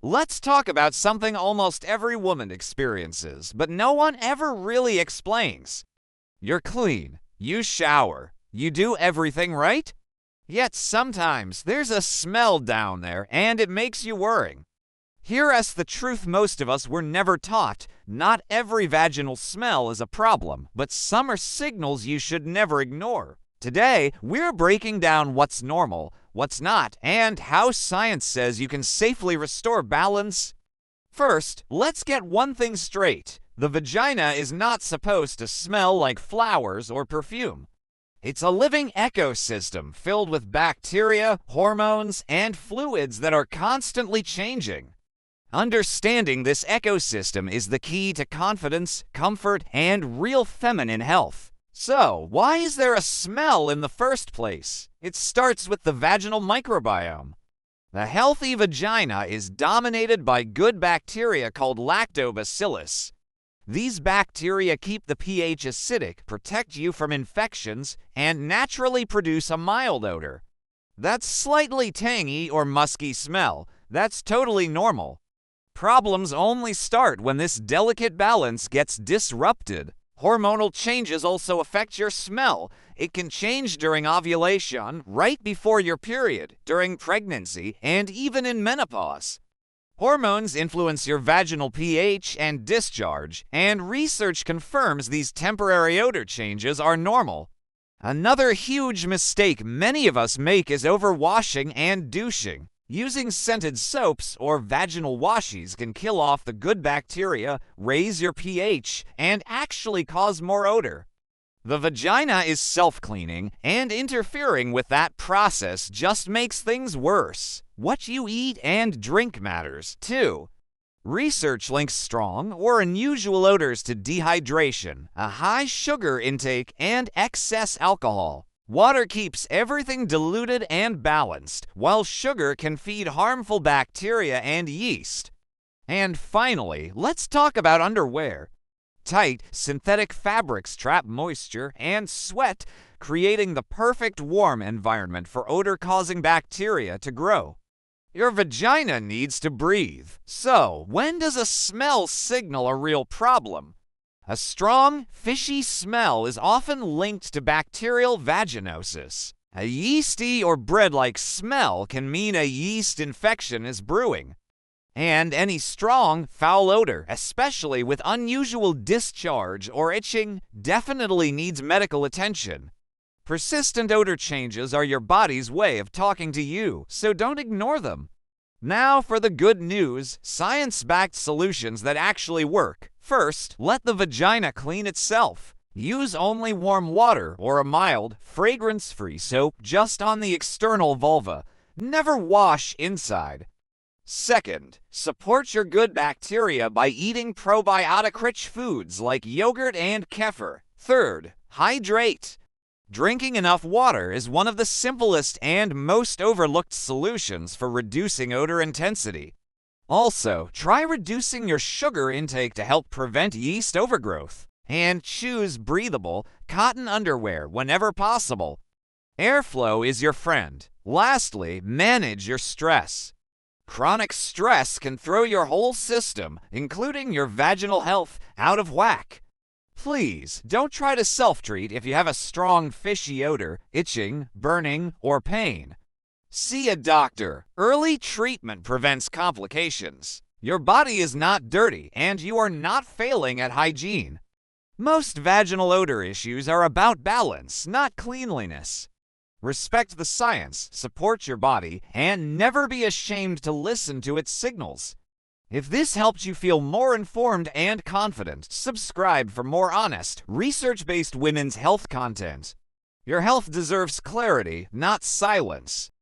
Let's talk about something almost every woman experiences, but no one ever really explains. You're clean, you shower, you do everything right? Yet sometimes there's a smell down there and it makes you worry. Here's the truth most of us were never taught. Not every vaginal smell is a problem, but some are signals you should never ignore. Today, we're breaking down what's normal, what's not, and how science says you can safely restore balance. First, let's get one thing straight. The vagina is not supposed to smell like flowers or perfume. It's a living ecosystem filled with bacteria, hormones, and fluids that are constantly changing. Understanding this ecosystem is the key to confidence, comfort, and real feminine health. So, why is there a smell in the first place? It starts with the vaginal microbiome. The healthy vagina is dominated by good bacteria called lactobacillus. These bacteria keep the pH acidic, protect you from infections, and naturally produce a mild odor. That slightly tangy or musky smell, that's totally normal. Problems only start when this delicate balance gets disrupted. Hormonal changes also affect your smell. It can change during ovulation, right before your period, during pregnancy, and even in menopause. Hormones influence your vaginal pH and discharge, and research confirms these temporary odor changes are normal. Another huge mistake many of us make is overwashing and douching. Using scented soaps or vaginal washes can kill off the good bacteria, raise your pH, and actually cause more odor. The vagina is self-cleaning, and interfering with that process just makes things worse. What you eat and drink matters, too. Research links strong or unusual odors to dehydration, a high sugar intake, and excess alcohol. Water keeps everything diluted and balanced, while sugar can feed harmful bacteria and yeast. And finally, let's talk about underwear. Tight, synthetic fabrics trap moisture and sweat, creating the perfect warm environment for odor-causing bacteria to grow. Your vagina needs to breathe. So, when does a smell signal a real problem? A strong, fishy smell is often linked to bacterial vaginosis. A yeasty or bread-like smell can mean a yeast infection is brewing. And any strong, foul odor, especially with unusual discharge or itching, definitely needs medical attention. Persistent odor changes are your body's way of talking to you, so don't ignore them. Now for the good news, science-backed solutions that actually work. First, let the vagina clean itself. Use only warm water or a mild, fragrance-free soap just on the external vulva. Never wash inside. Second, support your good bacteria by eating probiotic-rich foods like yogurt and kefir. Third, hydrate. Drinking enough water is one of the simplest and most overlooked solutions for reducing odor intensity. Also, try reducing your sugar intake to help prevent yeast overgrowth. And choose breathable, cotton underwear whenever possible. Airflow is your friend. Lastly, manage your stress. Chronic stress can throw your whole system, including your vaginal health, out of whack. Please, don't try to self-treat if you have a strong fishy odor, itching, burning, or pain. See a doctor. Early treatment prevents complications. Your body is not dirty, and you are not failing at hygiene. Most vaginal odor issues are about balance, not cleanliness. Respect the science, support your body, and never be ashamed to listen to its signals. If this helped you feel more informed and confident, subscribe for more honest, research-based women's health content. Your health deserves clarity, not silence.